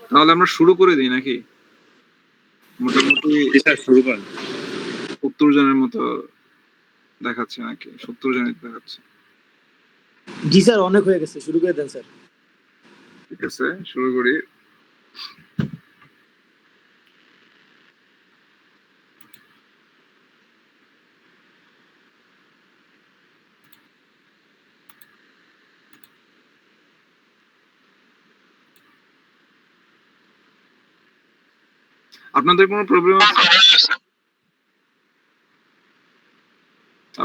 তাহলে আমরা শুরু করে দিই নাকি? মোটামুটি স্যার শুরু করেন। 70 জনের মতো দেখাচ্ছে নাকি? 70 জনের দেখাচ্ছে। জি স্যার, অনেক হয়ে গেছে, শুরু করে দেন স্যার। ঠিক আছে, শুরু করি। আপনাদের কোনো প্রবলেম আছে?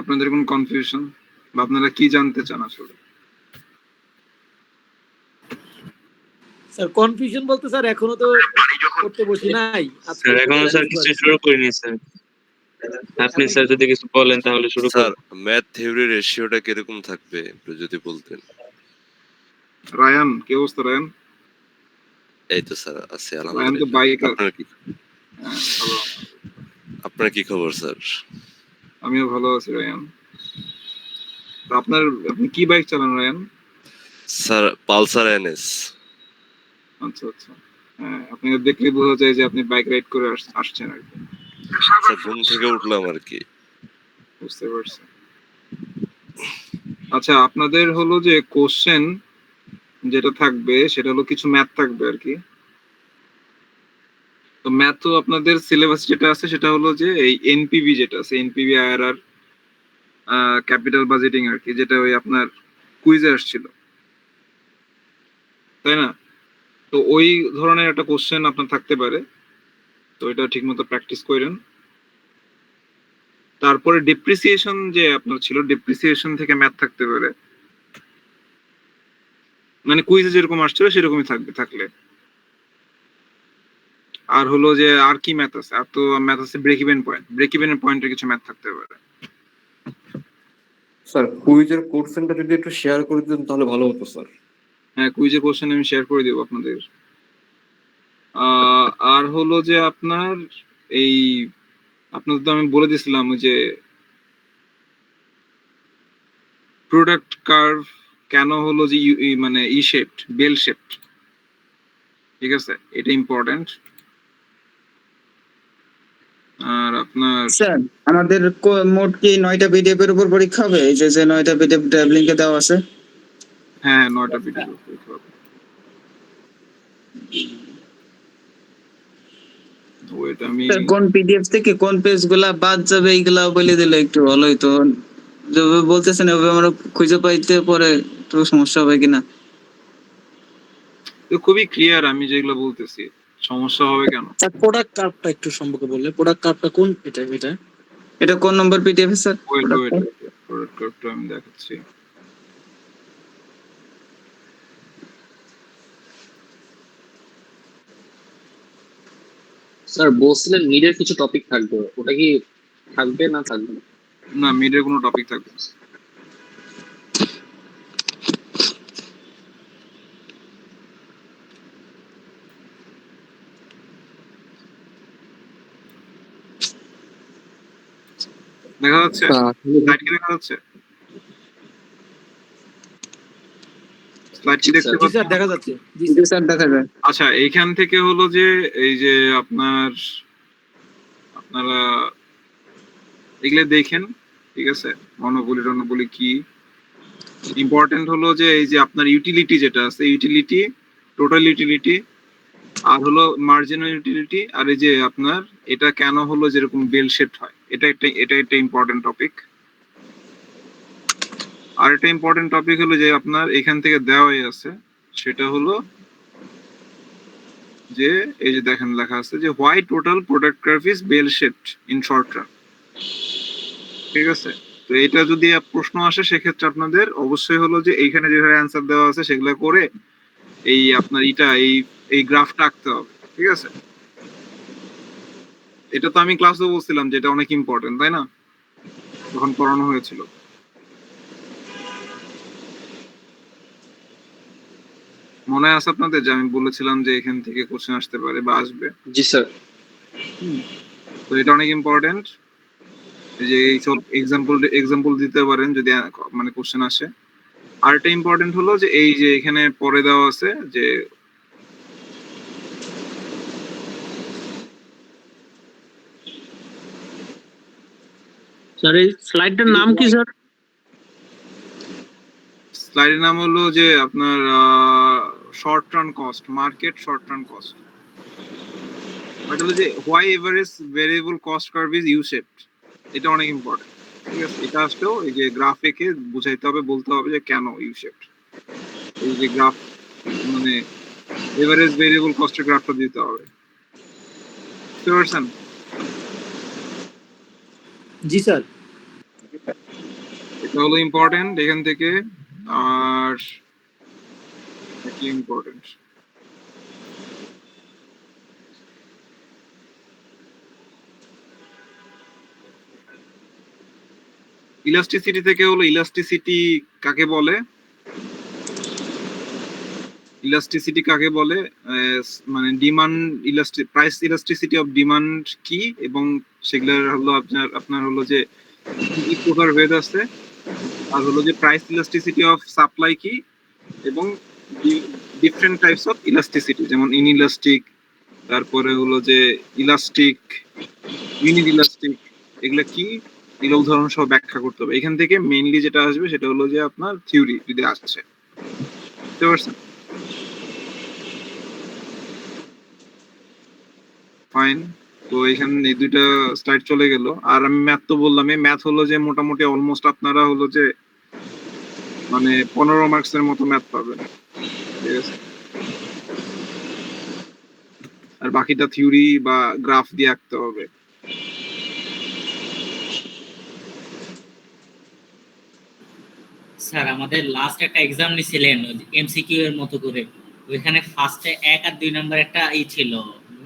আপনাদের কোনো কনফিউশন বা আপনারা কি জানতে চান আসলে? স্যার কনফিউশন বলতে স্যার এখনো তো করতে বসি নাই। আজকে স্যার এখনো স্যার কিছু শুরু করিনি স্যার। আপনি স্যার যদি কিছু বলেন তাহলে শুরু স্যার করুন। ম্যাথ থিওরি রেশিওটা কিরকম থাকবে একটু যদি বলতেন। রায়ান, কি অবস্থা রায়ান? এই তো স্যার আছে রায়ান তো আলহামদুলিল্লাহ। বাইকার। আপনার কি ভালো। আপনার কি খবর স্যার? আমিও ভালো আছি রায়ান। তো আপনি কি বাইক চালান রায়ান? Sir Pulsar NS. আচ্ছা আচ্ছা, হ্যাঁ, আপনি দেখলে বোঝা যায় যে আপনি বাইক রাইড করে আসছেন আর কি। স্যার ঘুম থেকে উঠলাম আর কি। বুঝতে পারছি। আচ্ছা, আপনাদের হলো যে কোশ্চেন যেটা থাকবে সেটা হলো কিছু ম্যাথ থাকবে আর কি। তো ম্যাথ তো আপনাদের সিলেবাস যেটা আছে সেটা হলো যে এই এনপিভি যেটা আছে, এনপিভি আইআরআর, ক্যাপিটাল বাজেটিং আর কি, যেটা ওই আপনার কুইজে আসছিল, তাই না? তো ওই ধরনের একটা কোশ্চেন আপনার থাকতে পারে, তো এটা ঠিকমতো প্র্যাকটিস করেন। তারপরে ডেপ্রিসিয়েশন যে আপনার ছিল, ডেপ্রিসিয়েশন থেকে ম্যাথ থাকতে পারে, মানে কুইজে যেরকম আসছিল সেরকমই থাকবে থাকলে। আর হলো যে আর কি ম্যাথ আছে, আর তো ম্যাথ আছে ব্রেক ইভেন পয়েন্ট, ব্রেক ইভেনের পয়েন্টের কিছু ম্যাথ থাকতে পারে। স্যার কুইজের কোশ্চেনটা যদি একটু শেয়ার করে দিতেন তাহলে ভালো হতো স্যার। হ্যাঁ, কুইজের কোশ্চেন আমি শেয়ার করে দেবো আপনাদের। আর হলো যে আপনার এই, আপনাদের তো আমি বলে দিছিলাম ওই যে প্রোডাক্ট কার্ভ কেন হলো যে মানে ই শেপড, বেল শেপড, ঠিক আছে, এটা ইম্পর্টেন্ট। আর আপনার স্যার আমাদের মোট কি 9টা পিডিএফ এর উপর পরীক্ষা হবে? এই যে 9টা পিডিএফ লিংকে দেওয়া আছে। হ্যাঁ, 9টা ভিডিও করতে হবে। ওয়েট, আমি স্যার কোন পিডিএফ থেকে কোন পেজ গুলা বাদ যাবে এইগুলা বলে দিলে একটু ভালো হইতো। যেভাবে বলতেছেন এভাবে আমরা খুঁজে পাইতে পরে একটু সমস্যা হবে কিনা। তো খুবই ক্লিয়ার আমি যেগুলো বলতেছি, সমস্যা হবে কেন? স্যার প্রোডাক্ট কার্ভটা একটু সম্পর্কে বললে, প্রোডাক্ট কার্ভটা কোন, এটা এটা কোন number PDF sir? Wait wait, product কার্ভটা আমি দেখাচ্ছি। স্যার বলছিলেন মিডের কিছু টপিক থাকবে, ওটা কি থাকবে না থাকবে না? না, মিডের কোনো টপিক থাকবে না। দেখা যাচ্ছে? স্লাইড কি দেখা যাচ্ছে? স্লাইড কি দেখতে জি পাচ্ছেন? স্যার দেখা যাচ্ছে। জি জি স্যার দেখা যায়। আচ্ছা, এইখান থেকে হলো যে এই যে আপনারা এগুলো দেখেন, ঠিক আছে, মনোবলি কি ইম্পর্টেন্ট হলো যে এই যে আপনার ইউটিলিটি যেটা আছে, ইউটিলিটি, টোটাল ইউটিলিটি, আর হলো মার্জিনাল ইউটিলিটি, আর এই যে আপনার এটা কেন হলো যেরকম বেল শেপড হয়, এটা একটা ইম্পর্টেন্ট টপিক। আর একটা ইম্পর্টেন্ট টপিক হলো যে আপনার এখান থেকে দেওয়াই আছে, সেটা হলো যে এই যে দেখেন লেখা আছে যে why total product graph is bell shaped in short term, ঠিক আছে। তো এটা যদি প্রশ্ন আসে সেক্ষেত্রে আপনাদের অবশ্যই হলো যে এইখানে যেভাবে অ্যান্সার দেওয়া আছে সেগুলো করে এই আপনার এই গ্রাফটা আঁকতে হবে, ঠিক আছে। এটা তো আমি ক্লাসে বলছিলাম যে এটা অনেক ইম্পর্টেন্ট, তাই না, তখন পড়ানো হয়েছিল। মনে আছে আপনাদের যে আমি বলেছিলাম যে এখান থেকে কোশ্চেন আসতে পারে বা আসবে? জি স্যার। তো এটা অনেক ইম্পর্টেন্ট, যে এইসব এক্সাম্পল দিতে পারেন যদি মানে কোশ্চেন আসে। আর একটা ইম্পর্টেন্ট হলো যে এই যে এখানে পরে দেওয়া আছে যে স্যার এই স্লাইডটার নাম কি স্যার? স্লাইডের নাম হলো যে আপনার short term cost, market short term cost. এটা হলো যে why average variable cost curve is U shaped. এটা অনেক ইম্পর্টেন্ট, ঠিক আছে? এটা আসলেও এই যে গ্রাফ এঁকে বুঝাইতে হবে, বলতে হবে যে কেন ইউ শেপড। এই যে গ্রাফ মানে এভারেজ ভেরিয়েবল কস্টের গ্রাফটা দিতে হবে, বুঝতে পারছেন? জি স্যার। এটা হলো ইম্পর্টেন্ট এখান থেকে। আর কি ইম্পর্টেন্ট, ইলাস্টিসিটি থেকে হলো ইলাস্টিসিটি কাকে বলে? ইলাস্টিসিটি কাকে বলে? মানে demand price elasticity of demand কি, এবং সেগুলোর হলো আপনার হলো যে কি প্রকার ভেদ আছে, আর হলো যে প্রাইস ইলাস্টিসিটি অফ সাপ্লাই কি, এবং ডিফারেন্ট টাইপস অফ ইলাস্টিসিটি, যেমন ইনইলাস্টিক, তারপরে হলো যে ইলাস্টিক, ইউনিট ইলাস্টিক, এগুলা কি, এগুলো উদাহরণ সহ ব্যাখ্যা করতে হবে। এখান থেকে মেইনলি যেটা আসবে সেটা হলো যে আপনার থিওরি যদি আসছে, বুঝতে পারছেন? ফাইন। তো এখানে এই দুইটা স্লাইড চলে গেল। আর আমি ম্যাথ তো বললাম, এই ম্যাথ হলো যে মোটামুটি অলমোস্ট আপনারা হলো যে মানে 15 মার্কসের মতো ম্যাথ পাবেন, ঠিক আছে? আর বাকিটা থিওরি বা গ্রাফ দিয়ে আঁকতে হবে। স্যার আমাদের লাস্ট একটা এক্সাম নিছিলেন এমসিকিউ এর মতো করে, ওইখানে ফার্স্টে 1 আর 2 নাম্বার একটা ছিল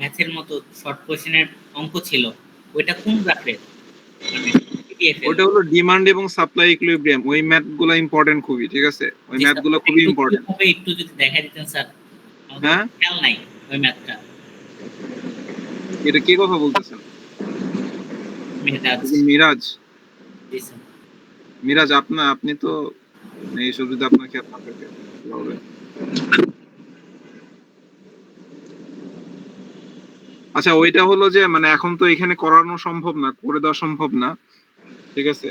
ম্যাথের মতো শর্ট কোশ্চেনের অঙ্ক ছিল, ওইটা কোন গ্রাফের? মানে পিডিএফ এর? ওটা হলো ডিমান্ড এবং সাপ্লাই ইকুইলিব্রিয়াম। ওই ম্যাথগুলো ইম্পর্টেন্ট খুবই, ঠিক আছে? ওই জি স্যার, ম্যাথগুলো খুবই একটু ইম্পর্টেন্ট। কিভাবে একটু যদি দেখাই দিতেন স্যার, আমাদের হ্যাঁ, খেয়াল নাই ওই ম্যাথটা। এটা কে কথা বলতেছেন? মেহতাজ। মিরাজ? জি স্যার। মিরাজ আপনি তো এইসব যদি আপনার খেয়াল না থাকে তাহলে হবে। আচ্ছা, ওইটা হলো যে মানে এখন তো এখানে করানো সম্ভব না, করে দেওয়া সম্ভব না, ঠিক আছে?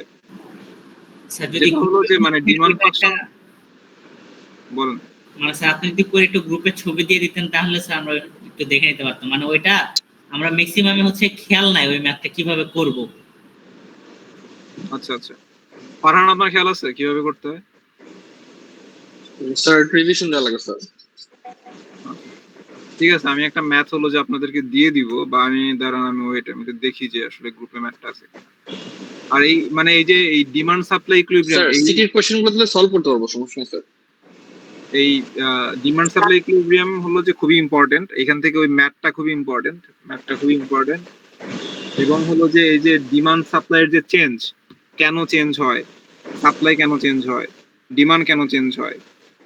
স্যার যদি যেটা হলো যে মানে ডিমান্ড ফাংশন বলেন। মানে স্যার আপনি যদি করে একটু গ্রুপে ছবি দিয়ে দিতেন তাহলে স্যার আমরা একটু দেখে নিতে পারতাম, মানে ওইটা আমরা ম্যাক্সিমামে হচ্ছে খেয়াল নাই ওই ম্যাথটা কিভাবে করব। আচ্ছা আচ্ছা, ফারহান আপনার খেয়াল আছে কিভাবে করতে হয়? স্যার রিভিশন দেওয়া লাগে স্যার। ঠিক আছে, আমি একটা ম্যাথ হলো যে আপনাদেরকে দিয়ে দিব, বা আমি দাঁড়ান আমি ওয়েট আমি একটু দেখি যে আসলে গ্রুপে ম্যাথটা আছে কিনা। আর এই মানে এই যে এই ডিমান্ড সাপ্লাই ইকুইলিব্রিয়াম, স্যার সিটির কোশ্চেনগুলো দিলে সলভ করতে পারবো, সমস্যা নেই স্যার। এই ডিমান্ড সাপ্লাই ইকুইলিব্রিয়াম হলো যে খুবই ইম্পর্টেন্ট। এখান থেকে ওই ম্যাথটা খুবই ইম্পর্টেন্ট, ম্যাথটা খুবই ইম্পর্টেন্ট। এবং হলো যে এই যে ডিমান্ড সাপ্লাইয়ের যে চেঞ্জ, কেন চেঞ্জ হয়, সাপ্লাই কেন চেঞ্জ হয়, ডিমান্ড কেন চেঞ্জ হয়,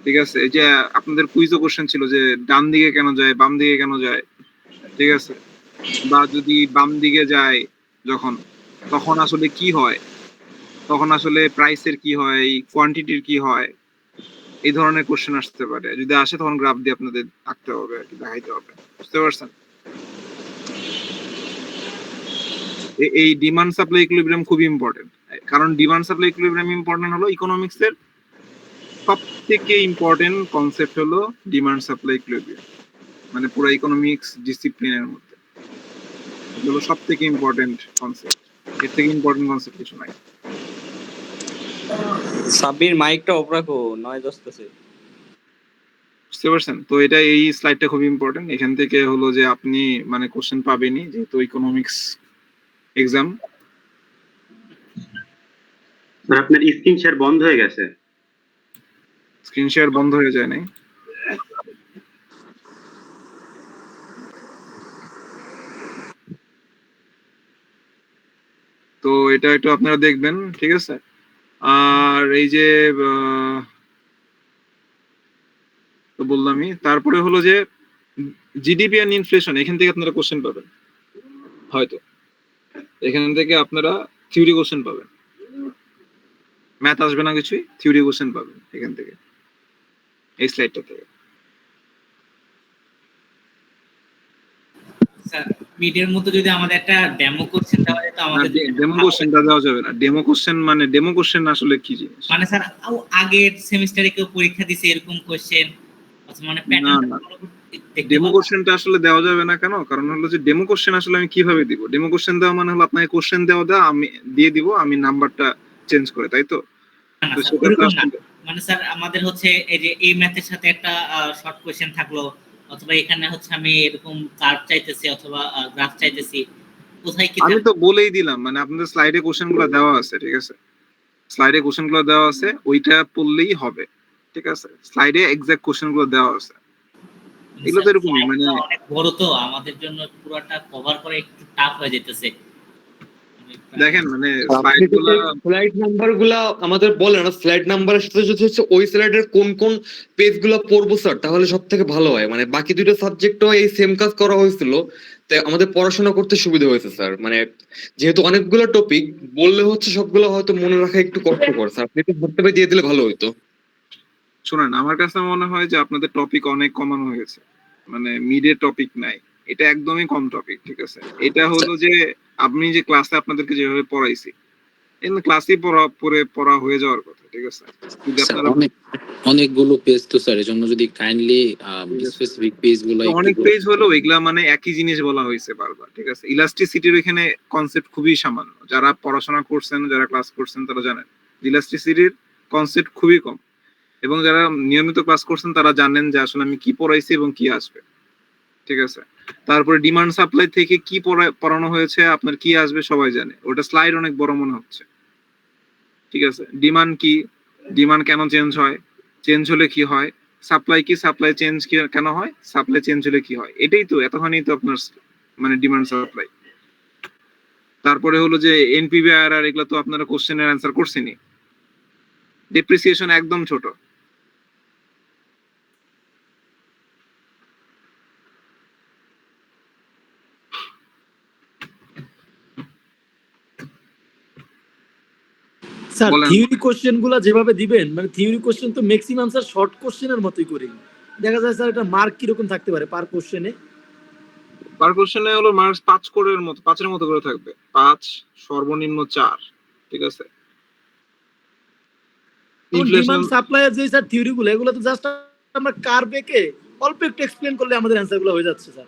ঠিক আছে? এই যে আপনাদের কুইজও কোশ্চেন ছিল যে ডান দিকে কেন যায়, বাম দিকে কেন যায়, ঠিক আছে? বা যদি বাম দিকে যায় যখন, তখন আসলে কি হয়, তখন আসলে প্রাইসের কি হয়, কোয়ান্টিটির কি হয়, এই ধরনের কোশ্চেন আসতে পারে। যদি আসে তখন গ্রাফ দিয়ে আপনাদের আঁকতে হবে আর কি, দেখাইতে হবে, বুঝতে পারছেন? এই ডিমান্ড সাপ্লাই ইকুইলিব্রিয়াম খুবই ইম্পর্টেন্ট। কারণ ডিমান্ড সাপ্লাই ইকুইলিব্রিয়াম ইম্পর্টেন্ট হলো ইকোনমিক্স এর সব থেকে ইম্পর্টেন্ট কনসেপ্ট হলো ডিমান্ড সাপ্লাই ইকুইলিব্রিয়াম, মানে পুরো ইকোনমিক্স ডিসিপ্লিনের মধ্যে এগুলো সব থেকে ইম্পর্টেন্ট কনসেপ্ট। এর থেকে ইম্পর্টেন্ট কনসেপ্ট কিছু নাই, সাব্বির মাইকটা অফ রাখো, নয়েজ আসতেছে। বুঝতে পারছেন? তো এটা এই স্লাইডটা খুবই ইম্পর্টেন্ট। এখান থেকে হলো যে আপনি মানে কোশ্চেন পাবেনই, যেহেতু ইকোনমিক্স এক্সাম। আপনার স্ক্রিন শেয়ার বন্ধ হয়ে গেছে। স্ক্রিন শেয়ার বন্ধ হয়ে যায় নাই? তো এটা একটু আপনারা দেখবেন, ঠিক আছে? আর এই যে তো বললামই, তারপরে হলো যে জিডিপি এন্ড ইনফ্লেশন, এখান থেকে আপনারা কোশ্চেন পাবেন হয়তো, এখান থেকে আপনারা থিওরি কোশ্চেন পাবেন, ম্যাথ আসবে না কিছুই, থিওরি কোশ্চেন পাবেন এখান থেকে, এই স্লাইডটা থেকে। স্যার মিডের মতো যদি আমাদের একটা ডেমো কোশ্চেন দেওয়া যেত আমাদের ডেমো কোশ্চেনটা দেওয়া যাবে না। ডেমো কোশ্চেন মানে ডেমো কোশ্চেন আসলে কি জিনিস? মানে স্যার আগের সেমিস্টারে কেউ পরীক্ষা দিছে এরকম কোশ্চেন মানে না প্যাটার্ন না, ডেমো কোশ্চেনটা আসলে দেওয়া যাবে না। কেন? কারণ হলো যে ডেমো কোশ্চেন আসলে আমি কিভাবে দিব? ডেমো কোশ্চেন দেওয়া মানে হলো আপনাকে কোশ্চেন দেওয়া আমি দিয়ে দিব, আমি নাম্বারটা চেঞ্জ করে, তাই তো? তো সেটা তো আসলে মানে স্যার আমাদের হচ্ছে এই যে এই ম্যাথের সাথে একটা শর্ট কোশ্চেন থাকলো, অথবা এখানে হচ্ছে আমি এরকম কার্ভ চাইতেছি অথবা গ্রাফ চাইতেছি, কোথায় কি আমি তো বলেই দিলাম, মানে আপনাদের স্লাইডে কোশ্চেনগুলো দেওয়া আছে, ঠিক আছে? স্লাইডে কোশ্চেনগুলো দেওয়া আছে, ওইটা পড়লেই হবে, ঠিক আছে? স্লাইডে এক্সাক্ট কোশ্চেনগুলো দেওয়া আছে। এগুলো তো এরকমই, মানে অনেক বড়, তো আমাদের জন্য পুরোটা কভার করা একটু টাফ হয়ে যেতেছে। দেখেন মানে স্লাইড নাম্বার গুলা আমাদের বলে না, স্লাইড নাম্বারের সাথে যদি হচ্ছে ওই স্লাইডের কোন কোন পেজ গুলা পড়বো স্যার, তাহলে সব থেকে ভালো হয়। মানে বাকি দুটো সাবজেক্টও এই সেম কাজ করা হয়েছিল, তাই আমাদের পড়াশোনা করতে সুবিধা হয়েছে স্যার। মানে যেহেতু অনেকগুলো টপিক বললে হচ্ছে সবগুলো হয়তো মনে রাখা একটু কষ্টকর স্যার, আপনি একটু ধরতে পেরে দিয়ে দিলে ভালো হতো। শুনেন, আমার কাছে মনে হয় যে আপনাদের টপিক অনেক কমানো হয়েছে, মানে মিডের টপিক নাই, এটা একদমই কম টপিক, ঠিক আছে? এটা হলো যে আপনি যে ক্লাসে আপনাদেরকে যেভাবে পড়াইছি, ক্লাসে পড়া হয়ে যাওয়ার কথা, ঠিক আছে? যদি আপনারা অনেকগুলো পেজ তো স্যার, এজন্য যদি কাইন্ডলি স্পেসিফিক পেজগুলো অনেক পেজ হলো, এগুলা মানে একই জিনিস বলা হয়েছে বারবার, ঠিক আছে? ইলাস্টিসিটির এখানে কনসেপ্ট খুবই সামান্য, যারা পড়াশোনা করছেন, যারা ক্লাস করছেন তারা জানেন ইলাস্টিসিটির কনসেপ্ট খুবই কম, এবং যারা নিয়মিত ক্লাস করছেন তারা জানেন যে আসলে আমি কি পড়াইছি এবং কি আসবে, ঠিক আছে? তারপরে ডিমান্ড সাপ্লাই থেকে কি পড়ানো হয়েছে, আপনার কি আসবে সবাই জানে। ওটা স্লাইড অনেক বড় মনে হচ্ছে, ঠিক আছে? ডিমান্ড কি, ডিমান্ড কেন চেঞ্জ হয়, চেঞ্জ হলে কি হয়, সাপ্লাই কি, সাপ্লাই চেঞ্জ কেন হয়, সাপ্লাই চেঞ্জ হলে কি হয়, এটাই তো, এতখানি তো আপনার মানে ডিমান্ড সাপ্লাই। তারপরে হলো যে এনপিভি আরআর, এগুলো তো আপনারা কোশ্চেনের অ্যান্সার করছেনই। ডেপ্রিসিয়েশন একদম ছোট। স্যার বলেন। থিওরি কোশ্চেন গুলা যেভাবে দিবেন, মানে থিওরি কোশ্চেন তো ম্যাক্সিমাম স্যার শর্ট কোশ্চেনের মতোই করি। দেখা যায় স্যার এটা মার্ক কিরকম থাকতে পারে পার কোশ্চেনে? পার কোশ্চেনে হলো মার্কস 5 করে মতো, 5-এর মতো করে থাকবে, 5 সর্বনিম্ন 4, ঠিক আছে? ডিমান্ড সাপ্লাই এর যে স্যার থিওরি গুলো, এগুলো তো জাস্ট আমরা কার্ভ এঁকে অল্প একটু এক্সপ্লেন করলে আমাদের অ্যানসার গুলো হয়ে যাচ্ছে স্যার।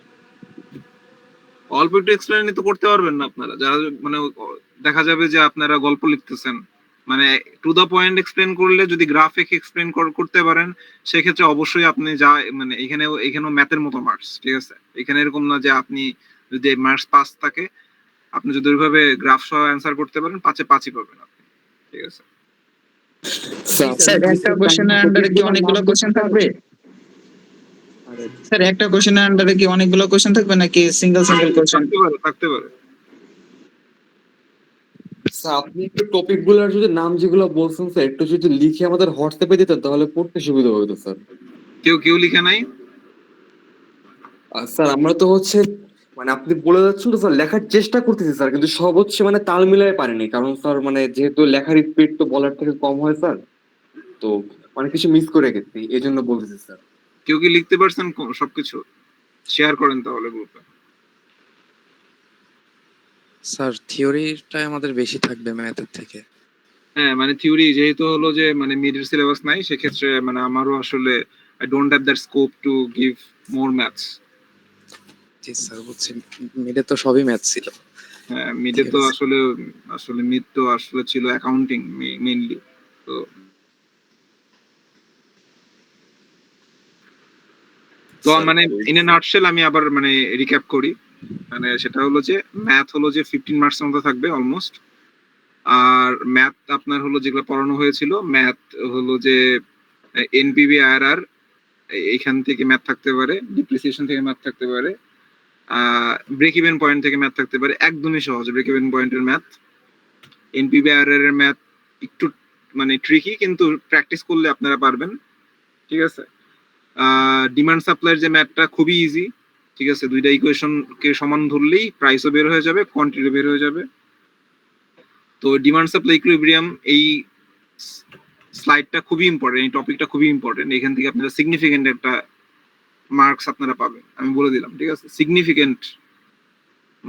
অল্প একটু এক্সপ্লেন তো করতে পারবেন না আপনারা, যারা মানে দেখা যাবে যে আপনারা গল্প লিখতেছেন, মানে টু দা পয়েন্ট এক্সপ্লেন করলে, যদি গ্রাফিক এক্সপ্লেন করতে পারেন, সেক্ষেত্রে অবশ্যই আপনি যা মানে এখানেও ম্যাথের মতো মার্কস, ঠিক আছে? এখানে এরকম না যে আপনি যদি মার্কস 5 থাকে, আপনি যদি ওইভাবে গ্রাফ সহ অ্যান্সার করতে পারেন, 5-এ 5ই পাবেন আপনি, ঠিক আছে? স্যার একটা কোশ্চেনের আন্ডারে কি অনেকগুলো কোশ্চেন থাকবে? স্যার একটা কোশ্চেনের আন্ডারে কি অনেকগুলো কোশ্চেন থাকবে নাকি সিঙ্গেল কোশ্চেন? থাকতে পারে। স্যার আপনি একটু টপিক গুলার যদি নাম যেগুলো বলছেন স্যার, একটু যদি লিখে আমাদের হোয়াটসঅ্যাপে দিতেন তাহলে পড়তে সুবিধা হতো স্যার। কেউ লিখে নাই? স্যার আমরা তো হচ্ছে মানে আপনি বলে যাচ্ছেন তো স্যার, লেখার চেষ্টা করতেছি স্যার, কিন্তু সব হচ্ছে মানে তাল মিলাই পারিনি, কারণ স্যার মানে যেহেতু লেখার স্পিড তো বলার থেকে কম হয় স্যার, তো অনেক কিছু মিস করে গেছি, এই জন্য বলতেছি স্যার। কেউ কি লিখতে পারছেন সবকিছু? শেয়ার করেন তাহলে গ্রুপে। স্যার থিওরিটাই আমাদের বেশি থাকবে ম্যাথের থেকে। হ্যাঁ, মানে থিওরি যেহেতু হলো যে মানে মিডের সিলেবাস নাই, সেক্ষেত্রে মানে আমারও আসলে I don't have that scope to give more maths. G sir বুঝছি, মিডে তো সবই ম্যাথ ছিল। হ্যাঁ, মিডে তো আসলে মিড তো আসলে ছিল অ্যাকাউন্টিং মেইনলি। তো মানে ইন এ নাটশেল আমি আবার মানে রিক্যাপ করি, মানে সেটা হলো যে ম্যাথ হলো যে 15 মার্কসের মতো থাকবে অলমোস্ট। আর ম্যাথ আপনার হলো যেগুলো পড়ানো হয়েছিল, ম্যাথ হলো যে এনপিভি আরআর, এইখান থেকে ম্যাথ থাকতে পারে, ডিপ্রিসিয়েশন থেকে ম্যাথ থাকতে পারে, ব্রেক ইভেন পয়েন্ট থেকে ম্যাথ থাকতে পারে, একদমই সহজ ব্রেক ইভেন পয়েন্টের ম্যাথ। এনপিভি আরআর এর ম্যাথ একটু মানে ট্রিকি, কিন্তু প্র্যাকটিস করলে আপনারা পারবেন, ঠিক আছে? ডিমান্ড সাপ্লাইয়ের যে ম্যাথটা খুবই ইজি, ঠিক আছে? দুইটা ইকুয়েশনকে সমান ধরলেই প্রাইসও বের হয়ে যাবে, কোয়ান্টিটি বের হয়ে যাবে। তো ডিমান্ড সাপ্লাই ইকুইলিব্রিয়াম, এই স্লাইডটা খুবই ইম্পর্টেন্ট, এই টপিকটা খুবই ইম্পর্টেন্ট। এখান থেকে আপনারা সিগনিফিকেন্ট একটা মার্কস আপনারা পাবেন, আমি বলে দিলাম, ঠিক আছে? সিগনিফিকেন্ট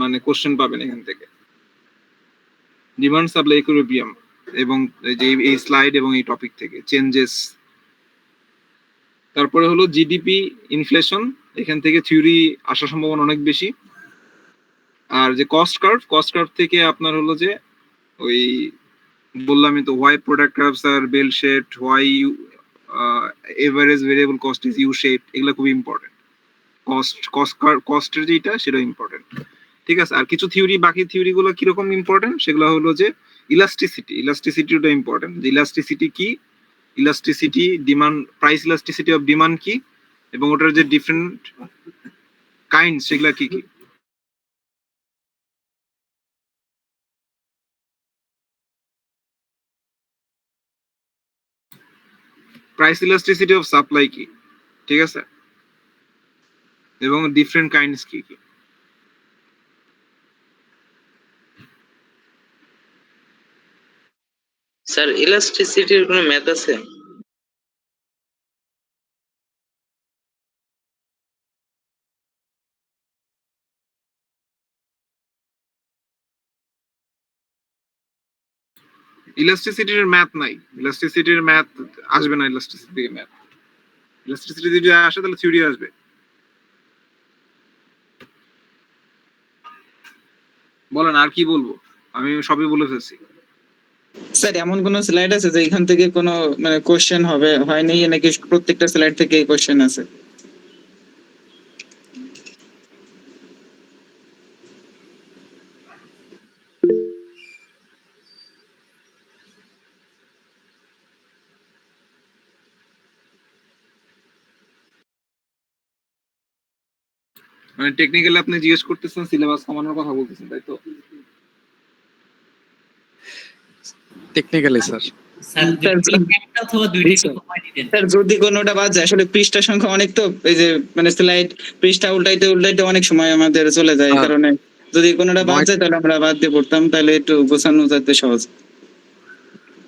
মানে কোশ্চেন পাবেন এখান থেকে, ডিমান্ড সাপ্লাই ইকুইলিব্রিয়াম এবং এই যে এই স্লাইড এবং এই টপিক থেকে চেঞ্জেস। তারপরে হলো জিডিপি ইনফ্লেশন, এখান থেকে থিওরি আসার সম্ভাবনা অনেক বেশি। আর যে কস্ট কার্ভ থেকে আপনার হলো যে ওই বললামই তো, why product curves are bell shaped, why average variable cost is U shaped, এগুলো খুব ইম্পর্টেন্ট। কস্টের যেটা সেটা ইম্পর্টেন্ট, ঠিক আছে। আর কিছু থিওরি, বাকি থিওরি গুলো কিরকম ইম্পর্টেন্ট সেগুলো হলো যে ইলাস্টিসিটিটা ইম্পর্টেন্ট। যে ইলাস্টিসিটি কি, elasticity demand, price elasticity of demand কি, এবং ওটার যে ডিফারেন্ট কাইন্ড সেগুলা কি কি। প্রাইস ইলাস্টিসিটি অফ সাপ্লাই কি, ঠিক আছে, এবং ডিফারেন্ট কাইন্ডস কি কি। স্যার ইলাস্ট্রিসিটির কোনো ম্যাথ আছে? ইলাস্টিসিটির ম্যাথ নাই, ইলাস্টিসিটির ম্যাথ আসবে না। ইলাস্টিসিটির ম্যাথ, ইলাস্টিসিটি যদি আসে তাহলে থিওরি আসবে। বলেন আর কি বলবো, আমি সবই বলে ফেলছি। স্যার এমন কোন স্লাইড আছে যে এখান থেকে কোনো মানে কোশ্চেন হয়নি, নাকি প্রত্যেকটা স্লাইড থেকে কোশ্চেন আছে? মানে টেকনিক্যালি আপনি জিজ্ঞেস করতেছেন, সিলেবাস কমানোর কথা বলতেছেন, তাই তো? Technically sir. স্যার একটা অথবা দুইটা একটু কমাই দিতেন। স্যার যদি কোনোটা বাদ যায়, আসলে পৃষ্ঠা সংখ্যা অনেক, তো এই যে মানে স্লাইড পৃষ্ঠা উল্টাইতে উল্টাইতে অনেক সময় আমাদের চলে যায়, এই কারণে যদি কোনোটা বাদ যায় তাহলে আমরা বাদ দিয়ে পড়তাম, তাহলে একটু গোছানো যেতে সহজ।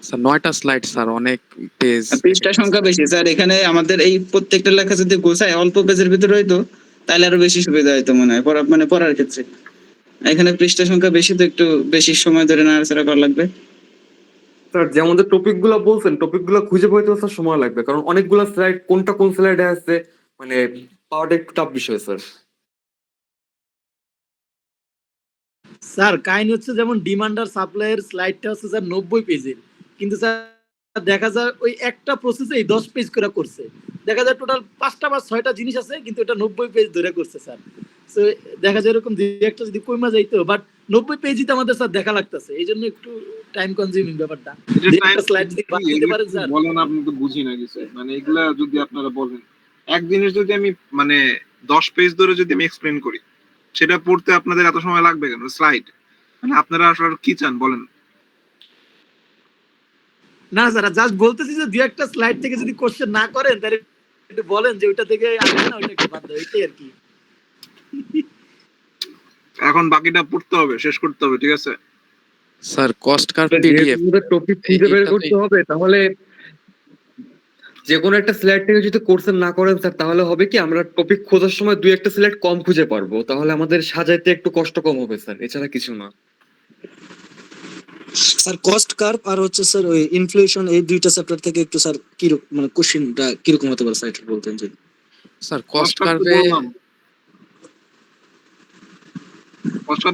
স্যার 9টা স্লাইড স্যার, অনেক পেজ, পৃষ্ঠা সংখ্যা বেশি স্যার, এখানে আমাদের এই প্রত্যেকটা লেখা যদি গোছায় অল্প পেজের ভিতরে হইতো তাহলে আরো বেশি সুবিধা হইতো মনে হয় পড়ার ক্ষেত্রে। এখানে পৃষ্ঠা সংখ্যা বেশি, তো একটু বেশি সময় ধরে নাড়াচাড়া করা লাগবে। স্যার যে আমাদের টপিক গুলা বলছেন, টপিক গুলা খুঁজে পাইতে স্যার সময় লাগবে, কারণ অনেকগুলা স্লাইড, কোনটা কোন স্লাইডে আছে মানে পাওয়াটা একটু টাফ বিষয় স্যার। স্যার কাহিনী হচ্ছে যেমন ডিমান্ড আর সাপ্লাইয়ের স্লাইডটা হচ্ছে স্যার 90 পেজের, কিন্তু স্যার দেখা যায় ওই একটা প্রসেসে 10 পেজ করে করছে। দেখা যায় টোটাল 5টা বা 6টা জিনিস আছে, কিন্তু এটা 90 পেজ ধরে করছে স্যার। তো দেখা যায় এরকম দুই একটা যদি কইমা যাইতো, বাট 90 পেজই তো আমাদের স্যার দেখা লাগতেছে, এই জন্য একটু টাইম কনজিউমিং ব্যাপারটা। একটা স্লাইড যদি বাদ দিতে পারেন স্যার। বলেন, আপনি তো বুঝি না কিছু, মানে এগুলা যদি আপনারা বলেন, এক জিনিস যদি আমি মানে 10 পেজ ধরে যদি আমি এক্সপ্লেন করি, সেটা পড়তে আপনাদের এত সময় লাগবে কেন? স্লাইড মানে আপনারা আসলে কি চান বলেন? না স্যার, জাস্ট বলতেছি যে দুই একটা স্লাইড থেকে যদি কোশ্চেন না করেন তাহলে একটু বলেন যে ওইটা থেকে আসবে না, ওইটা একটু বাদ দাও, এটাই আর কি। এখন বাকিটা পড়তে হবে, শেষ করতে হবে, ঠিক আছে? স্যার কস্ট কার্ভ যেহেতু পিডিএফ আমাদের টপিক খুঁজে বের করতে হবে, তাহলে যে কোনো একটা স্লাইড থেকে যদি কোর্সেন না করেন স্যার, তাহলে হবে কি আমরা টপিক খোঁজার সময় দুই একটা স্লাইড কম খুঁজে পারবো, তাহলে আমাদের সাজাইতে একটু কষ্ট কম হবে স্যার, এছাড়া কিছু না। স্যার কস্ট কার্ভ আর হচ্ছে স্যার ওই ইনফ্লেশন, এই দুইটা চ্যাপ্টার থেকে একটু স্যার কি মানে কোশ্চেনটা কি রকম হতে পারে স্যার একটু বলতেন যদি। স্যার কস্ট কার্ভে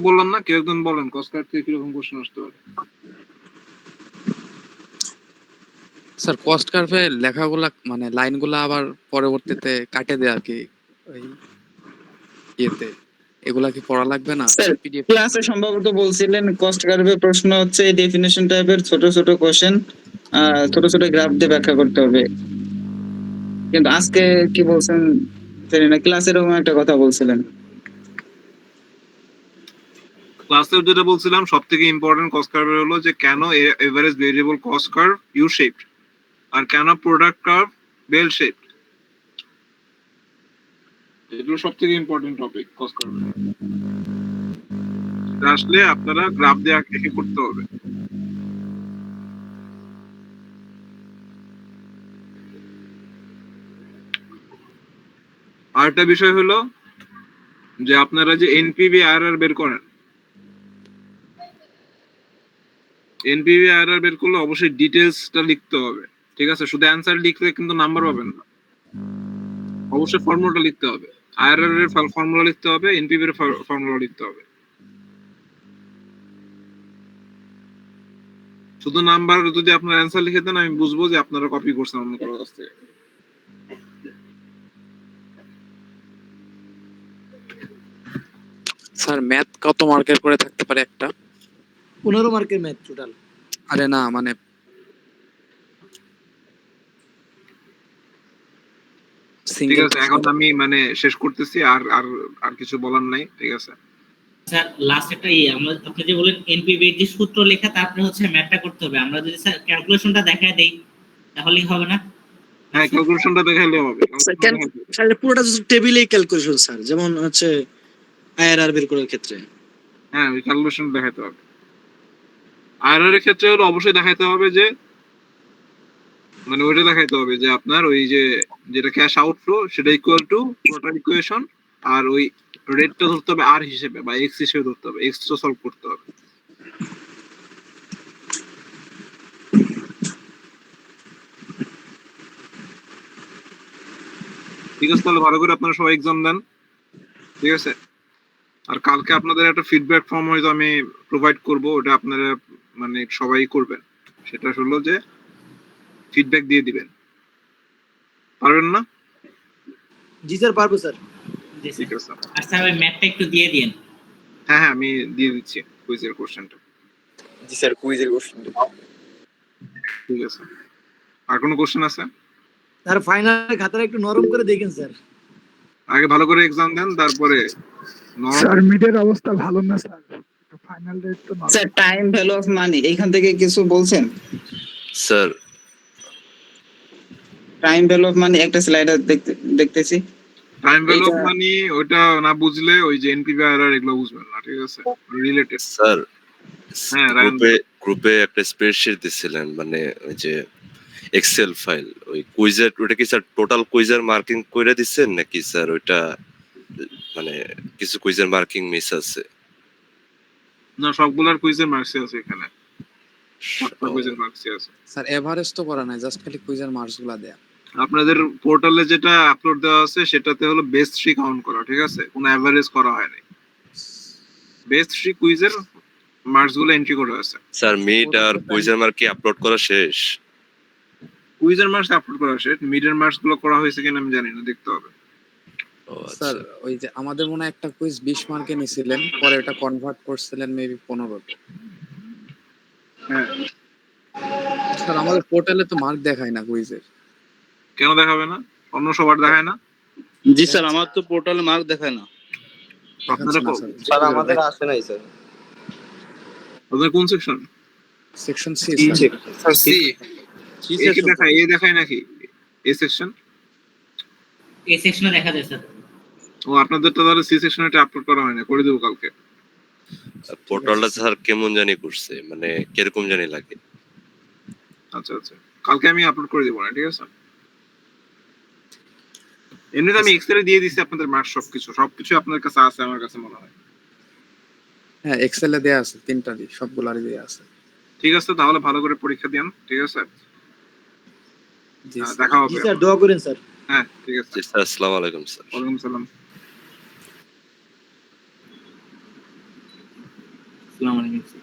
বললাম না, কেউ একজন বলেন কস্ট কার্ভ থেকে কিরকম কোশ্চেন আসতে পারে। স্যার কস্ট কার্ভে লেখাগুলা মানে লাইনগুলা আবার পরবর্তীতে কাটে দেয় আর কি, ওই ইয়েতে, এগুলা কি পড়া লাগবে না? স্যার ক্লাসে সম্ভবত বলছিলেন কস্ট কার্ভে প্রশ্ন হচ্ছে ডেফিনেশন টাইপের ছোট ছোট কোশ্চেন, ছোট ছোট গ্রাফ দিয়ে ব্যাখ্যা করতে হবে, কিন্তু আজকে কি বলছেন জানি না, ক্লাসে এরকম একটা কথা বলছিলেন। ক্লাসে যেটা বলছিলাম, সব থেকে ইম্পর্টেন্ট কস্ট কার্ভের হলো যে কেন average variable cost curve U shaped, আর কেন প্রোডাক্ট কার্ভ বেল শেপড। এগুলো সব থেকে ইম্পর্টেন্ট টপিক কস্ট কার্ভ। আসলে আপনারা গ্রাফ দিয়ে এঁকে করতে হবে। আরেকটা বিষয় হলো যে আপনারা যে এনপিভি আরআর বের করেন, এনপিভি আরআর বের করলে অবশ্যই ডিটেইলসটা লিখতে হবে, ঠিক আছে? শুধু অ্যানসার লিখলে কিন্তু নাম্বার পাবেন না, অবশ্যই ফর্মুলাটা লিখতে হবে। আরআর এর ফর্মুলা লিখতে হবে, এনপিভি এর ফর্মুলা লিখতে হবে। শুধু নাম্বার যদি আপনার অ্যানসার লিখে দেন, আমি বুঝবো যে আপনারা কপি করছেন অন্য কারো কাছ থেকে। স্যার ম্যাথ কত মার্কের করে থাকতে পারে একটা? 15 মার্কের ম্যাথ টোটাল। আরে না মানে ঠিক সিঙ্গেল আছে, এখন আমি মানে শেষ করতেছি, আর আর আর কিছু বলার নাই, ঠিক আছে? স্যার লাস্ট একটা আমরা আপনি যে বলেন এনপিভি যে সূত্র লেখা, তারপরে হচ্ছে ম্যাথটা করতে হবে। আমরা যদি স্যার ক্যালকুলেশনটা দেখায় দেই তাহলেই হবে না? হ্যাঁ, ক্যালকুলেশনটা দেখাইলে হবে। স্যার পুরোটা টেবিলেই ক্যালকুলেশন স্যার, যেমন হচ্ছে আইআরআর বের করার ক্ষেত্রে। হ্যাঁ, ওই ক্যালকুলেশন দেখাইতে হবে। আরআর এর ক্ষেত্রে হলো অবশ্যই দেখাইতে হবে যে মানে ওইটা দেখাইতে হবে যে আপনার ওই যে যেটা ক্যাশ আউটফ্লো সেটা ইকুয়াল টু টোটাল ইকুয়েশন, আর ওই রেটটা ধরতে হবে আর হিসেবে বা এক্স হিসেবে ধরতে হবে, এক্স টা সলভ করতে হবে। ঠিক আছে, তাহলে ভালো করে আপনারা সবাই এক্সাম দেন, ঠিক আছে? আর কালকে আপনাদের একটা ফিডব্যাক ফর্ম হয়তো আমি প্রোভাইড করব, ওটা আপনারা মানে সবাই করবেন। সেটা হলো যে ফিডব্যাক দিয়ে দিবেন, পারবেন না? জি স্যার, পারবো স্যার। জি ঠিক স্যার। আছে, আর স্যার ওই ম্যাথটা একটু দিয়ে দিন। হ্যাঁ হ্যাঁ, আমি দিয়ে দিচ্ছি কুইজের কোশ্চেনটা। জি স্যার, কুইজের কোশ্চেন। ঠিক আছে, আর কোনো কোশ্চেন আছে? স্যার ফাইনাল খাতাটা একটু নরম করে দেখেন স্যার। আগে ভালো করে এক্সাম দেন, তারপরে স্যার মিডের অবস্থা ভালো না স্যার, ফাইনাল রেট তো normal. Sir time value of money এইখান থেকে কিছু বলছেন? Sir time value of money একটা স্লাইডার দেখতেছি। টাইম ভ্যালু অফ এইটা- মানি ওটা না বুঝলে ওই যে এনপিভি আর এগুলো বুঝবেন না, ঠিক আছে? রিলেটেড। স্যার হ্যাঁ, রায়ন গ্রুপে একটা স্প্রেডশিট দিছিলেন, মানে ওই যে এক্সেল ফাইল, ওই কুইজের, ওটা কি স্যার টোটাল কুইজের মার্কিং কইরা দিচ্ছেন নাকি স্যার ওইটা মানে কিছু কুইজের মার্কিং মিস আছে? না, সবগুলার কুইজের মার্কস আছে এখানে, সবটা কুইজের মার্কস আছে। স্যার এভারেজ তো করা নাই, জাস্ট খালি কুইজের মার্কসগুলো দেয়া। আপনাদের পোর্টালে যেটা আপলোড দেওয়া আছে সেটাতে হলো বেস্ট 3 কাউন্ট করা, ঠিক আছে? কোনো এভারেজ করা হয়নি। বেস্ট 3 কুইজের মার্কস গুলো এন্ট্রি করা আছে। স্যার মিড আর কুইজের মার্ক কি আপলোড করা শেষ? কুইজের মার্কস আপলোড করা শেষ, মিডের মার্কস গুলো করা হয়েছে কিনা আমি জানি না, দেখতে হবে। ও আচ্ছা। স্যার ওই যে আমাদের মনে হয় একটা কুইজ 20 মার্কে নিছিলেন, পরে এটা কনভার্ট করছিলেন মেবি 15তে। হ্যাঁ, স্যার আমাদের পোর্টালে তো মার্ক দেখায় না কুইজের। কেন দেখাবে না? অন্য সবার দেখায় না? জি স্যার, আমার তো পোর্টালে মার্ক দেখায় না। আপনারা স্যার আমাদের আসে নাই স্যার। আপনাদের কোন section? Section C sir C এ কি দেখায়? এ দেখায় নাকি? A section? এই সেকশনে দেখা যায় স্যার। ও, আপনাদেরটা তাহলে সি সেকশনে এটা আপলোড করা হয় না, করে দেবো কালকে। পোর্টালটা স্যার কেমন জানি করছে, মানে কিরকম জানি লাগে। আচ্ছা আচ্ছা, কালকে আমি আপলোড করে দেবো না, ঠিক আছে? এমনিতে আমি এক্সেলে দিয়ে দিছি আপনাদের মার্কস, সবকিছু আপনাদের কাছে আছে আমার কাছে মনে হয়। হ্যাঁ এক্সেলে দেয়া আছে, তিনটারই সবগুলারই দেয়া আছে। ঠিক আছে, তাহলে ভালো করে পরীক্ষা দিন, ঠিক আছে? জি স্যার। দেখা জি হবে। স্যার, দোয়া করেন স্যার। হ্যাঁ, ঠিক আছে। জি স্যার, আসসালামু আলাইকুম স্যার। ওয়ালাইকুম সালাম। আসসালামু আলাইকুম স্যার।